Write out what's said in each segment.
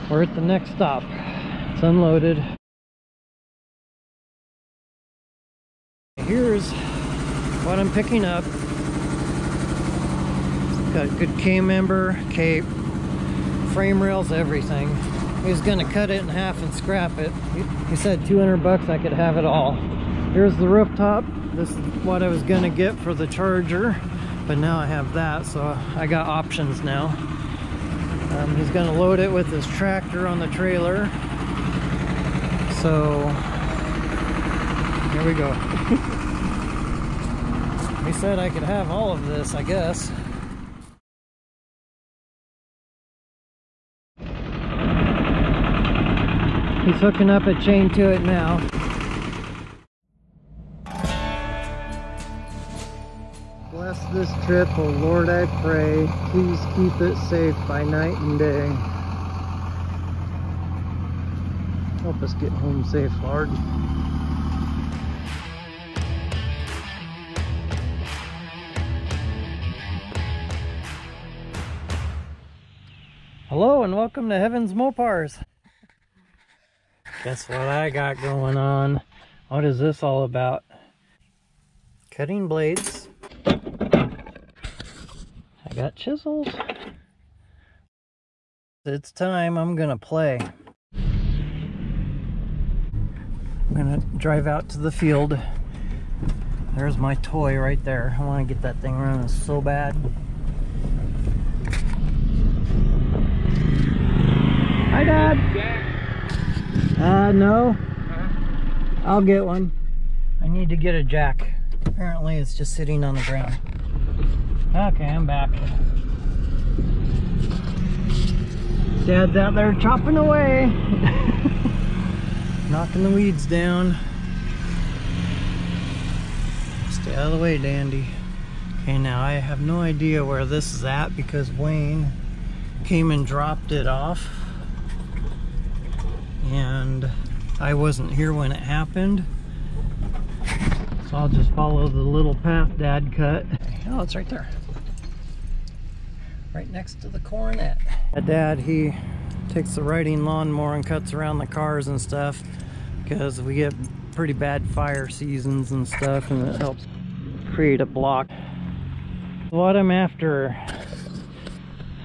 We're at the next stop. It's unloaded. Here's what I'm picking up. Got a good K-member, cape, frame rails, everything. He was gonna cut it in half and scrap it. He said 200 bucks I could have it all. Here's the rooftop. This is what I was gonna get for the Charger, but now I have that, so I got options now. He's gonna load it with his tractor on the trailer. So here we go. He said I could have all of this, I guess. He's hooking up a chain to it now. Bless this trip, oh Lord, I pray. Please keep it safe by night and day. Help us get home safe, Lord. Hello and welcome to Heaven's Mopars. Guess what I got going on? What is this all about? Cutting blades. I got chisels. It's time. I'm gonna play. I'm gonna drive out to the field. There's my toy right there. I want to get that thing running so bad. Hi, Dad. No. I'll get one. I need to get a jack. Apparently it's just sitting on the ground. Okay, I'm back. Dad's out there chopping away. Knocking the weeds down. Stay out of the way, Dandy. Okay, now I have no idea where this is at because Wayne came and dropped it off. And I wasn't here when it happened, so I'll just follow the little path Dad cut. Oh, it's right there, right next to the Coronet. Dad, he takes the riding lawnmower and cuts around the cars and stuff because we get pretty bad fire seasons and stuff, and it helps create a block. What I'm after,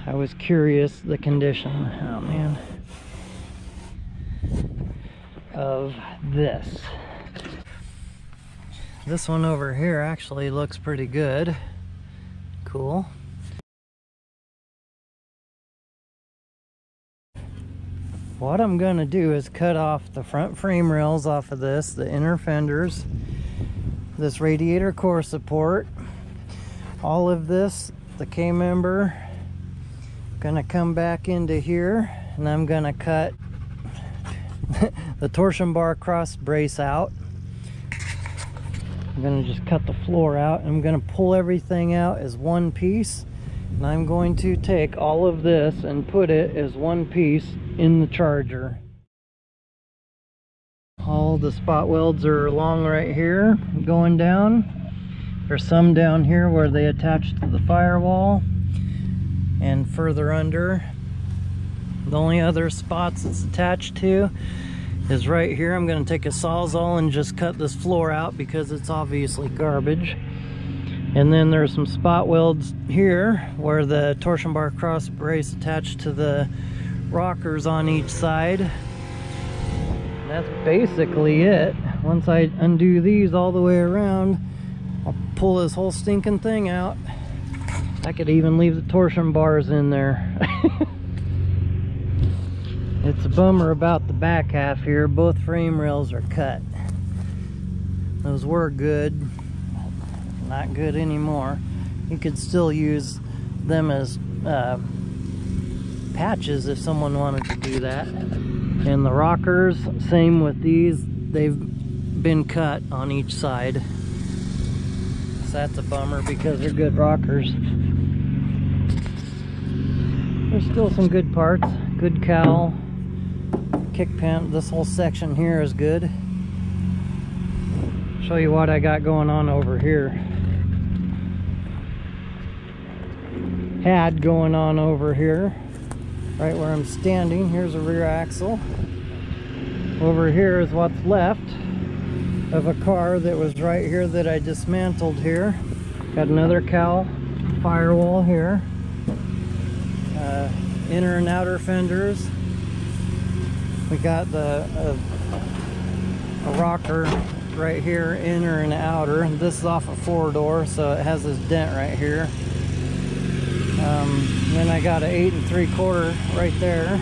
I was curious the condition. Oh man. Of this. This one over here actually looks pretty good. Cool. What I'm gonna do is cut off the front frame rails off of this, the inner fenders, this radiator core support, all of this, the K-member. Gonna come back into here and I'm gonna cut the torsion bar cross brace out. I'm gonna just cut the floor out. I'm gonna pull everything out as one piece, and I'm going to take all of this and put it as one piece in the Charger. All the spot welds are along right here going down. There's some down here where they attach to the firewall and further under. The only other spots it's attached to is right here. I'm going to take a Sawzall and just cut this floor out because it's obviously garbage. And then there's some spot welds here where the torsion bar cross brace attached to the rockers on each side. And that's basically it. Once I undo these all the way around, I'll pull this whole stinking thing out. I could even leave the torsion bars in there. It's a bummer about the back half here. Both frame rails are cut. Those were good. Not good anymore. You could still use them as patches if someone wanted to do that. And the rockers, same with these. They've been cut on each side. So that's a bummer because they're good rockers. There's still some good parts. Good cowl. Kick pan. This whole section here is good. Show you what I got going on over here. Had going on over here. right where I'm standing. Here's a rear axle. Over here is what's left of a car that was right here that I dismantled here. Got another cowl firewall here. Inner and outer fenders. We got a rocker right here, inner and outer. This is off a 4-door, so it has this dent right here. Then I got an 8 3/4 right there.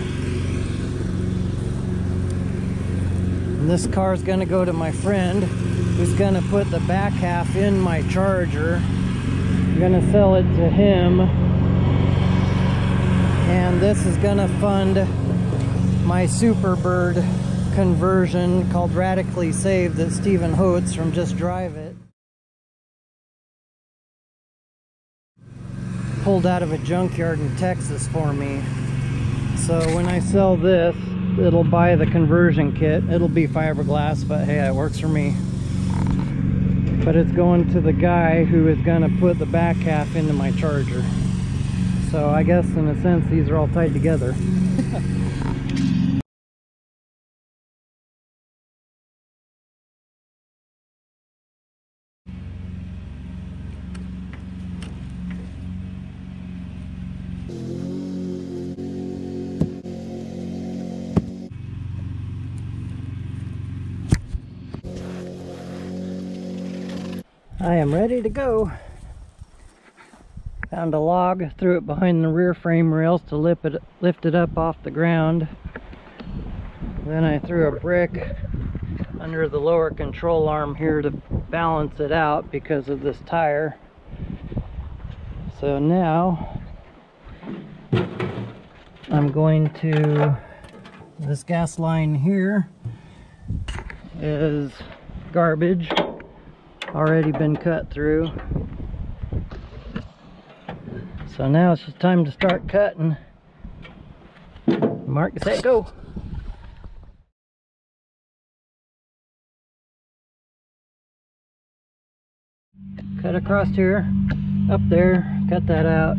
And this car is going to go to my friend, who's going to put the back half in my Charger. I'm going to sell it to him, and this is going to fund my Superbird conversion called Radically Saved that Stephen Holtz from Just Drive It pulled out of a junkyard in Texas for me. So when I sell this, it'll buy the conversion kit. It'll be fiberglass, but hey, it works for me. But it's going to the guy who is going to put the back half into my Charger. So I guess in a sense these are all tied together. I am ready to go. Found a log, threw it behind the rear frame rails to lift it up off the ground. Then I threw a brick under the lower control arm here to balance it out because of this tire. So now I'm going to, this gas line here is garbage, already been cut through. So now it's just time to start cutting. Mark, set, go. Cut across here, up there, cut that out.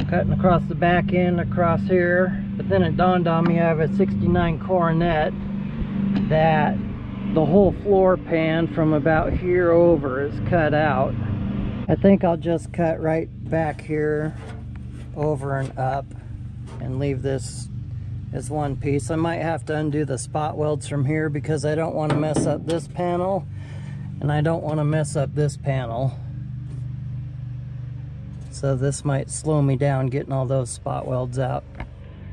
Cutting across the back end, across here. But then it dawned on me I have a 69 Coronet that the whole floor pan from about here over is cut out. I think I'll just cut right back here, over and up, and leave this as one piece. I might have to undo the spot welds from here because I don't want to mess up this panel, and I don't want to mess up this panel. So this might slow me down getting all those spot welds out.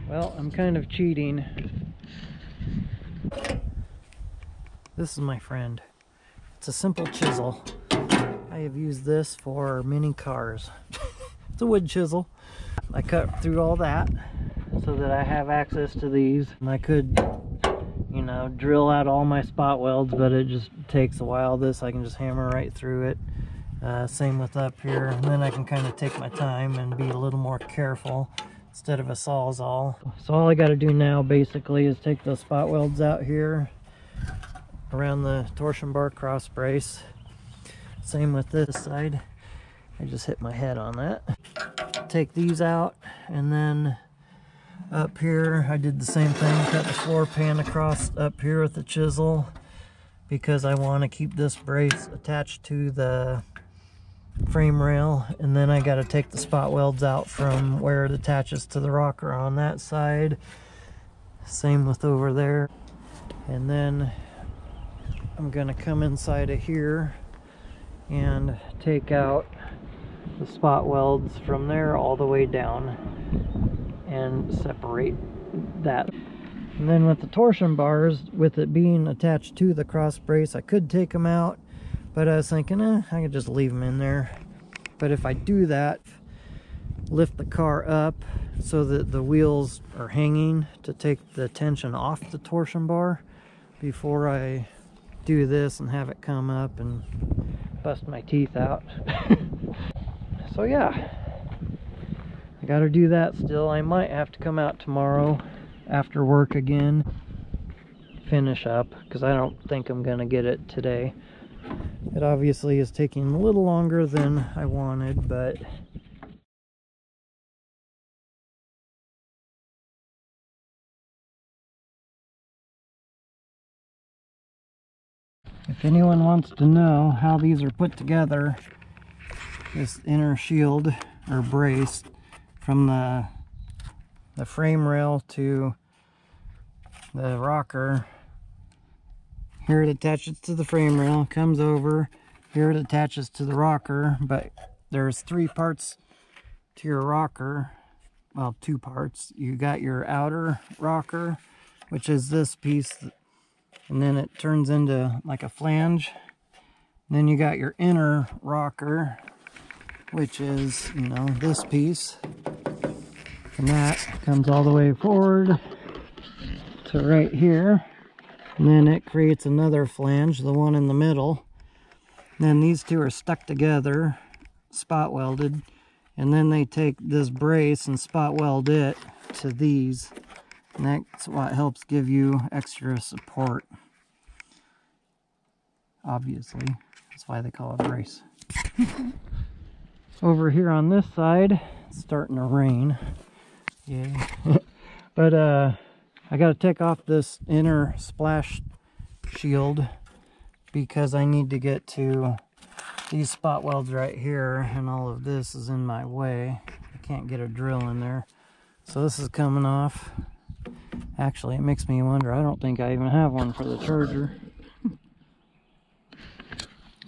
Well, I'm kind of cheating. This is my friend. It's a simple chisel. I have used this for many cars. It's a wood chisel. I cut through all that so that I have access to these. And I could, you know, drill out all my spot welds, but it just takes a while. This I can just hammer right through it. Same with up here. And then I can kind of take my time and be a little more careful instead of a sawzall. So all I got to do now basically is take those spot welds out here around the torsion bar cross brace. Same with this side. I just hit my head on that. Take these out, and then up here I did the same thing. Cut the floor pan across up here with the chisel because I want to keep this brace attached to the frame rail. And then I got to take the spot welds out from where it attaches to the rocker on that side. Same with over there. And then I'm gonna come inside of here and take out the spot welds from there all the way down and separate that. And then with the torsion bars, with it being attached to the cross brace, I could take them out, but I was thinking, I could just leave them in there. But if I do that, lift the car up so that the wheels are hanging to take the tension off the torsion bar before I do this and have it come up and bust my teeth out. So yeah, I gotta do that still. I might have to come out tomorrow after work again, finish up, because I don't think I'm gonna get it today. It obviously is taking a little longer than I wanted, but If anyone wants to know how these are put together, this inner shield or brace from the frame rail to the rocker, here it attaches to the frame rail, comes over, here it attaches to the rocker, but there's 3 parts to your rocker. Well, 2 parts. You got your outer rocker, which is this piece, and then it turns into like a flange. And then you got your inner rocker, which is, you know, this piece. And that comes all the way forward to right here. And then it creates another flange, the one in the middle. And then these 2 are stuck together, spot welded. And then they take this brace and spot weld it to these. And that's what helps give you extra support. Obviously, that's why they call it a brace. Over here on this side, it's starting to rain. Yay. But I got to take off this inner splash shield because I need to get to these spot welds right here, and all of this is in my way. I can't get a drill in there. So this is coming off. Actually, it makes me wonder, I don't think I even have one for the charger.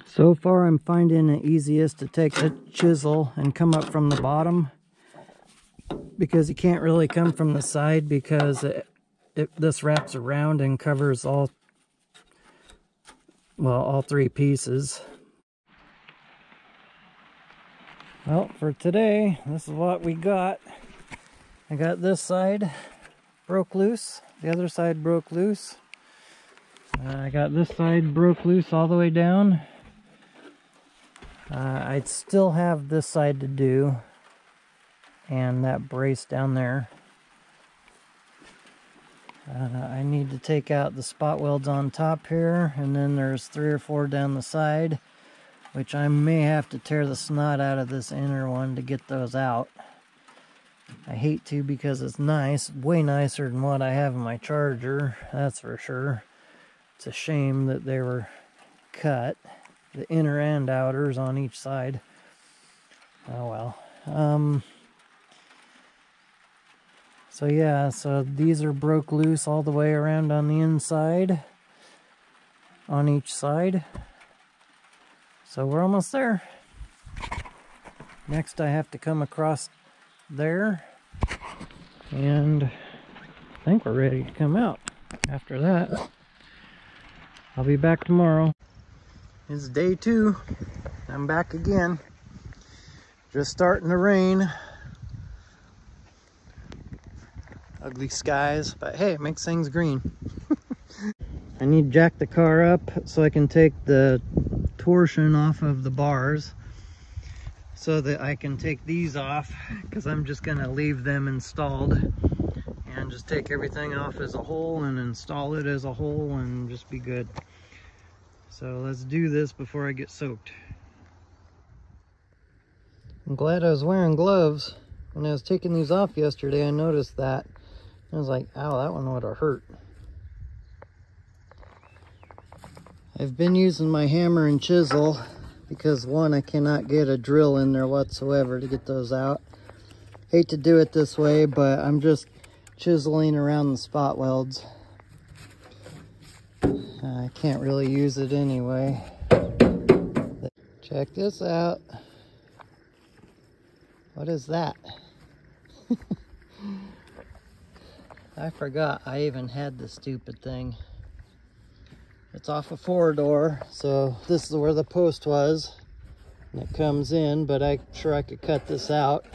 So far, I'm finding it easiest to take the chisel and come up from the bottom, because you can't really come from the side because this wraps around and covers all 3 pieces. Well, for today, this is what we got. I got this side broke loose, the other side broke loose. I got this side broke loose all the way down. I'd still have this side to do, and that brace down there. I need to take out the spot welds on top here, and then there's 3 or 4 down the side, which I may have to tear the snot out of this inner one to get those out. I hate to, because it's nice, way nicer than what I have in my charger, that's for sure. It's a shame that they were cut, the inner and outers on each side. Oh well. So yeah, so these are broke loose all the way around on the inside, on each side. So we're almost there. Next I have to come across there, and I think we're ready to come out. After that, I'll be back tomorrow. It's day 2. I'm back again. Just starting to rain. Ugly skies, but hey, it makes things green. I need to jack the car up so I can take the torsion off of the bars, so that I can take these off, because I'm just going to leave them installed and just take everything off as a whole and install it as a whole and just be good. So let's do this before I get soaked. I'm glad I was wearing gloves. When I was taking these off yesterday, I noticed that. I was like, ow, that one would have hurt. I've been using my hammer and chisel because, one, I cannot get a drill in there whatsoever to get those out. Hate to do it this way, but I'm just chiseling around the spot welds. I can't really use it anyway. Check this out. What is that? I forgot I even had this stupid thing. It's off a 4-door, so this is where the post was. And it comes in, but I'm sure I could cut this out.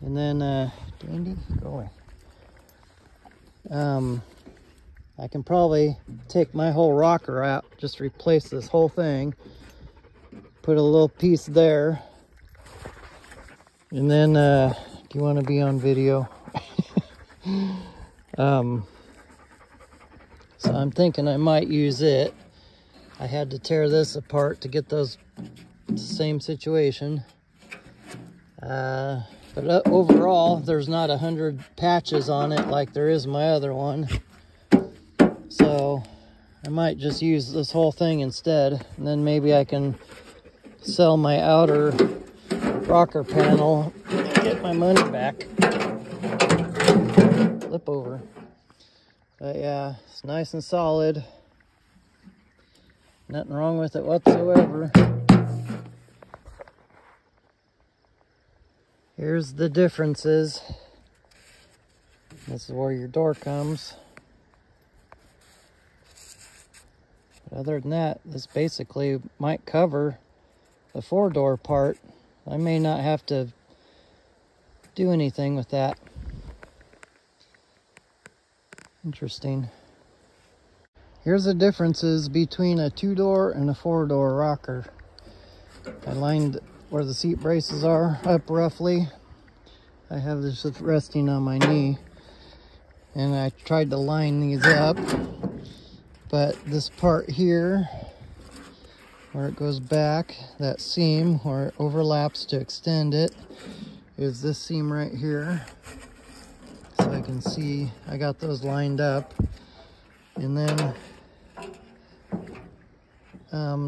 And then, Dandy, go away. I can probably take my whole rocker out, just replace this whole thing. Put a little piece there. And then, do you want to be on video? So I'm thinking I might use it. I had to tear this apart to get those same situation. But overall, there's not 100 patches on it like there is my other one. So I might just use this whole thing instead, and then maybe I can sell my outer rocker panel and get my money back. Flip over. But yeah, it's nice and solid. Nothing wrong with it whatsoever. Here's the differences. This is where your door comes. But other than that, this basically might cover the 4-door part. I may not have to do anything with that. Interesting. Here's the differences between a 2-door and a 4-door rocker. I lined where the seat braces are up roughly. I have this resting on my knee, and I tried to line these up, but this part here where it goes back, that seam where it overlaps to extend it, is this seam right here. So I can see I got those lined up. And then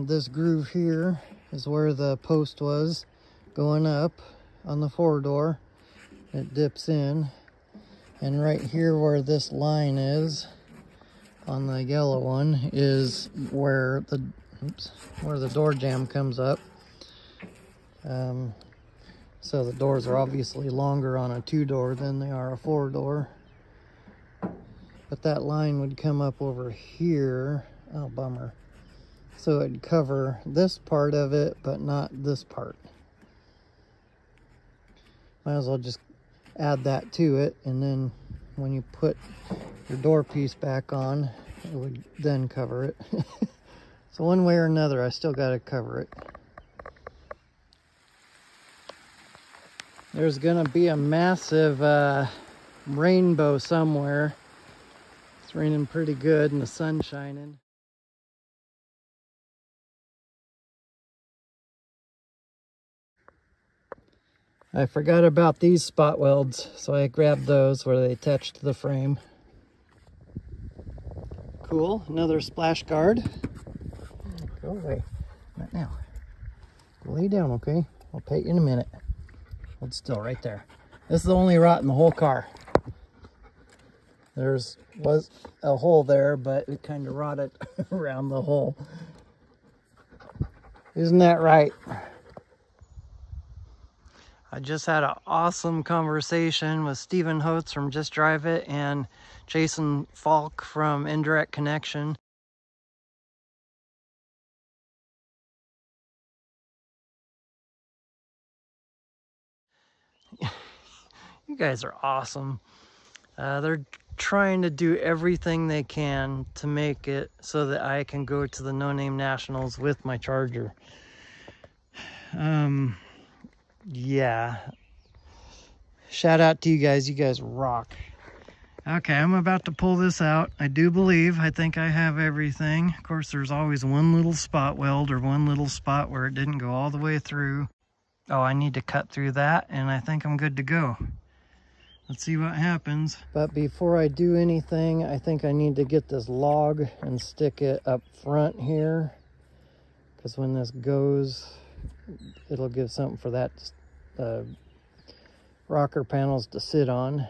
this groove here is where the post was going up on the 4-door. It dips in. And right here where this line is on the yellow one is where the door jamb comes up. So the doors are obviously longer on a 2-door than they are a 4-door. But that line would come up over here. Oh, bummer. So it'd cover this part of it, but not this part. Might as well just add that to it, and then when you put your door piece back on, it would then cover it. So one way or another, I still got to cover it. There's gonna be a massive rainbow somewhere. It's raining pretty good and the sun's shining. I forgot about these spot welds, so I grabbed those where they attach to the frame. Cool, another splash guard. Go away, not now. Go lay down, okay? I'll pet you in a minute. Hold still right there. This is the only rot in the whole car. Was a hole there, but it kind of rotted around the hole. Isn't that right? I just had an awesome conversation with Stephen Holtz from Just Drive It and Jason Falk from Indirect Connection. You guys are awesome. They're trying to do everything they can to make it so that I can go to the No Name Nationals with my Charger. Yeah. Shout out to you guys rock. Okay, I'm about to pull this out. I think I have everything. Of course, there's always one little spot weld or one little spot where it didn't go all the way through. Oh, I need to cut through that, and I think I'm good to go. Let's see what happens. But before I do anything, I think I need to get this log and stick it up front here, because when this goes, it'll give something for that rocker panels to sit on.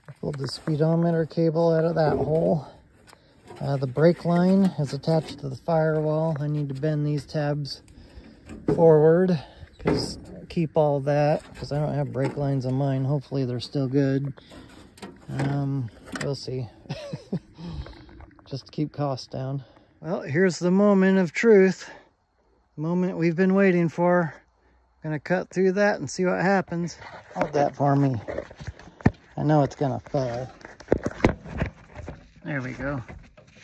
I pulled the speedometer cable out of that hole. The brake line is attached to the firewall. I need to bend these tabs forward, because keep all that, because I don't have brake lines on mine. Hopefully they're still good. We'll see. Just to keep costs down. Well, here's the moment of truth. The moment we've been waiting for. I'm gonna cut through that and see what happens. Hold that for me. I know it's gonna fall. There we go.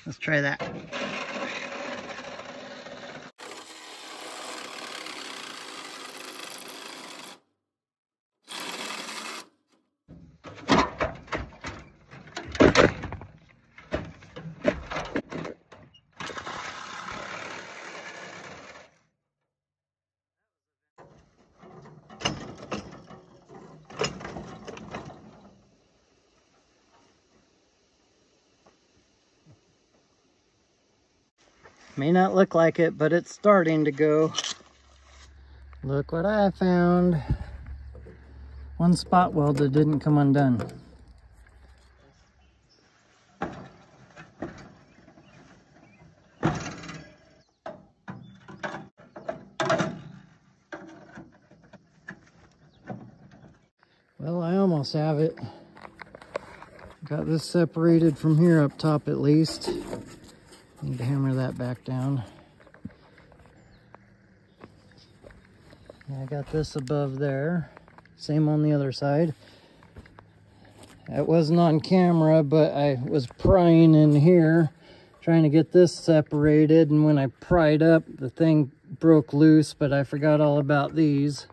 Let's try that. May not look like it, but it's starting to go. Look what I found. One spot weld that didn't come undone. Well, I almost have it. Got this separated from here up top at least. Need to hammer that back down. I got this above there. Same on the other side. It wasn't on camera, but I was prying in here, trying to get this separated, and when I pried up, the thing broke loose, but I forgot all about these.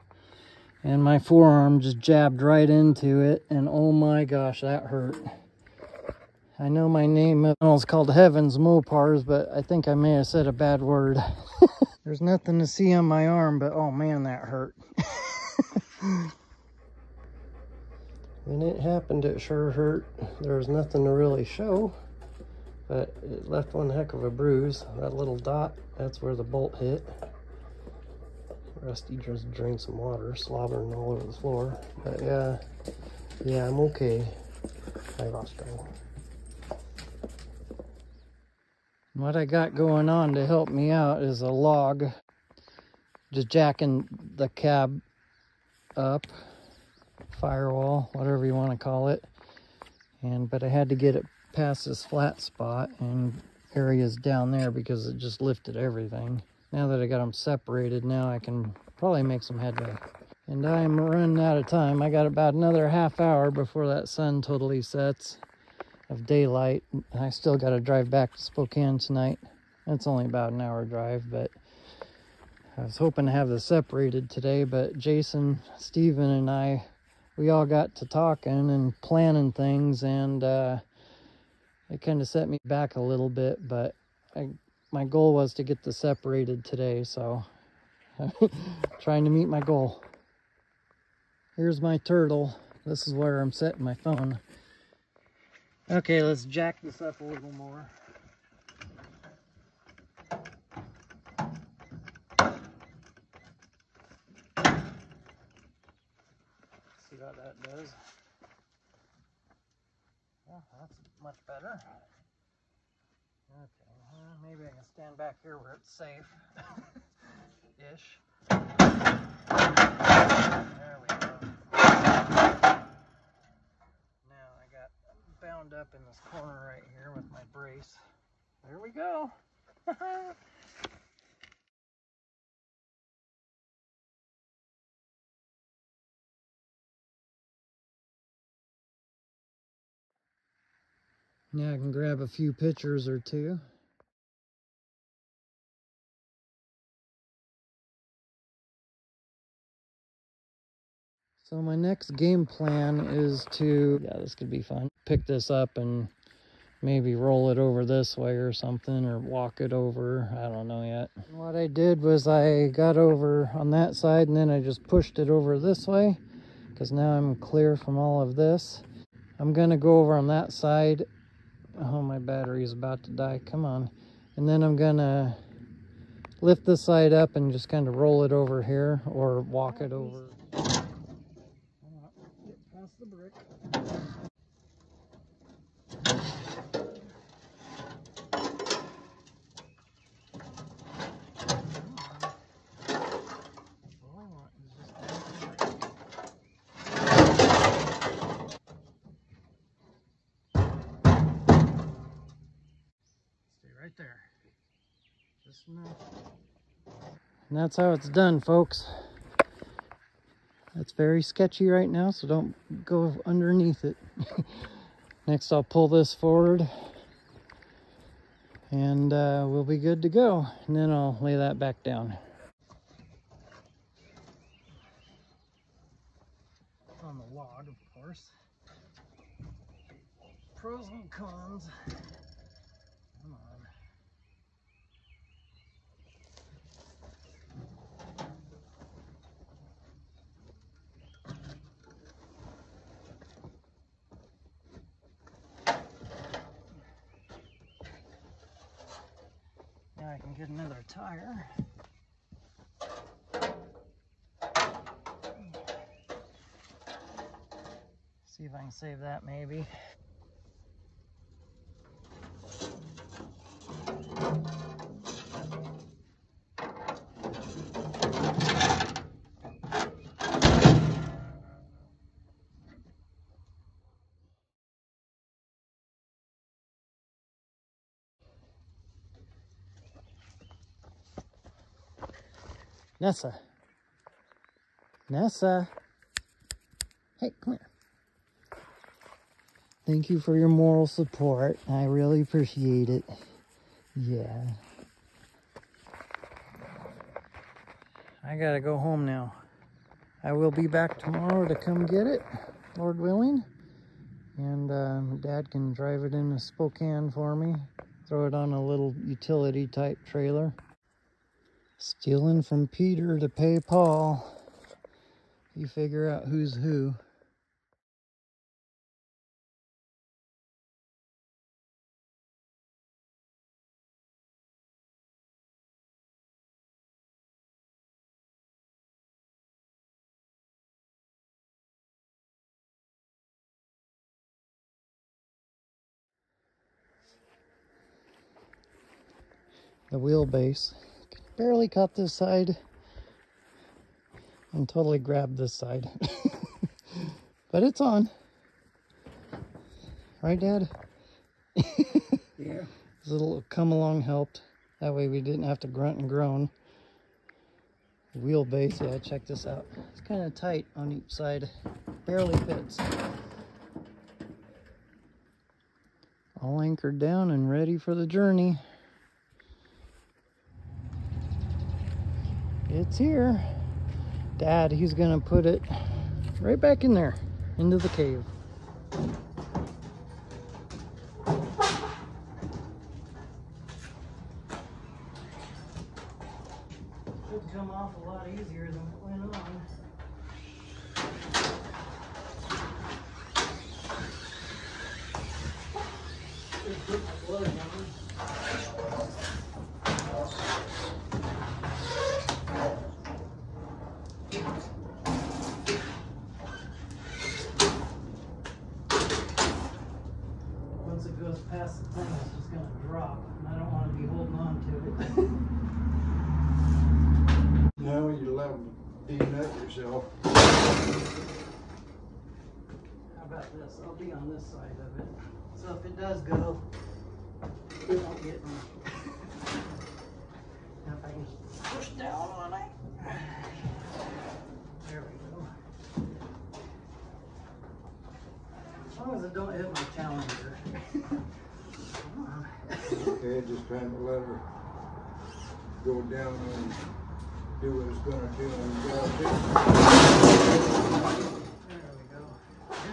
And my forearm just jabbed right into it, and oh my gosh, that hurt. I know my name is called Heaven's Mopars, but I think I may have said a bad word. There's nothing to see on my arm, but oh man, that hurt. When it happened, it sure hurt. There was nothing to really show, but it left one heck of a bruise. That little dot, that's where the bolt hit. Rusty just drank some water, slobbering all over the floor. But yeah, I'm okay. I lost strength. What I got going on to help me out is a log, just jacking the cab up, firewall, whatever you want to call it. But I had to get it past this flat spot and areas down there because it just lifted everything. Now that I got them separated, now I can probably make some headway. And I'm running out of time. I got about another half hour before that sun totally sets of daylight. I still got to drive back to Spokane tonight. It's only about an hour drive, but I was hoping to have this separated today, but Jason, Steven, and we all got to talking and planning things, and it kind of set me back a little bit, but my goal was to get this separated today, so trying to meet my goal. Here's my turtle. This is where I'm setting my phone. Okay, let's jack this up a little more. See what that does. Well, that's much better. Okay, maybe I can stand back here where it's safe. Ish. There we go. Now I got bound up in this corner right here with my brace. There we go. Now I can grab a few pictures or two. So my next game plan is to, this could be fun, pick this up and maybe roll it over this way or something, or walk it over. I don't know yet. And what I did was I got over on that side and then I just pushed it over this way, because now I'm clear from all of this. I'm gonna go over on that side. Oh, my battery is about to die. Come on. And then I'm gonna lift this side up and just kind of roll it over here or walk it over. Get past the brick. Right there. Just enough. And that's how it's done, folks. It's very sketchy right now, so don't go underneath it. Next, I'll pull this forward and we'll be good to go. And then I'll lay that back down. On the log, of course. Pros and cons. Come on. Now I can get another tire. See if I can save that maybe. Nessa. Nessa. Hey, come here. Thank you for your moral support. I really appreciate it. Yeah. I gotta go home now. I will be back tomorrow to come get it, Lord willing. And Dad can drive it into Spokane for me. Throw it on a little utility type trailer. Stealing from Peter to pay Paul. You figure out who's who. The wheelbase. Barely caught this side. And totally grabbed this side. But it's on. Right, Dad? Yeah. This little come along helped. That way we didn't have to grunt and groan. The wheelbase, yeah, check this out. It's kind of tight on each side. Barely fits. All anchored down and ready for the journey. It's here. Dad, he's gonna put it right back in there, into the cave. Should come off a lot easier than it went on. Just put my glove on. Once it goes past the thing, it's just going to drop, and I don't want to be holding on to it. No, you're allowed to de-nut yourself. How about this? I'll be on this side of it. So if it does go, it won't get me. Now if I can push down on it. There we go. As long as it don't hit my Challenger. Okay, just trying to let her go down and do what it's gonna do and go. There we go.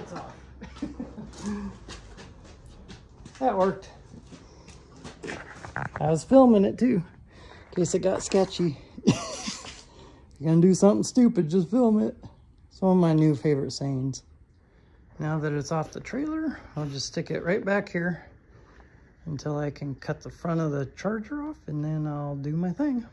It's off. That worked. I was filming it too, in case it got sketchy. If you're gonna do something stupid, just film it. It's one of my new favorite sayings. Now that it's off the trailer, I'll just stick it right back here until I can cut the front of the charger off, and then I'll do my thing.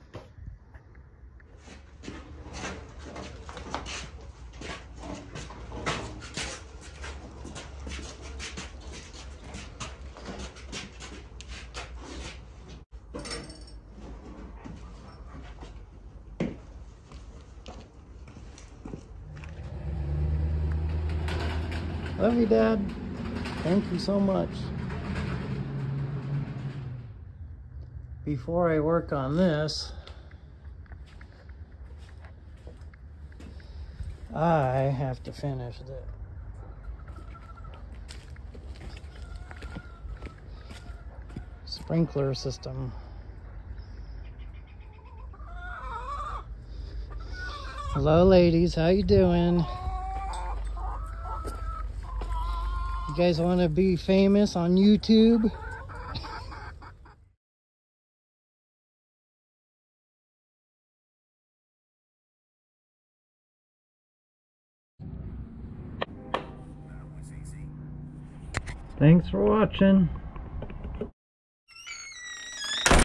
Love you, Dad. Thank you so much. Before I work on this, I have to finish this. Sprinkler system. Hello, ladies. How you doing? You guys want to be famous on YouTube? Thanks for watching.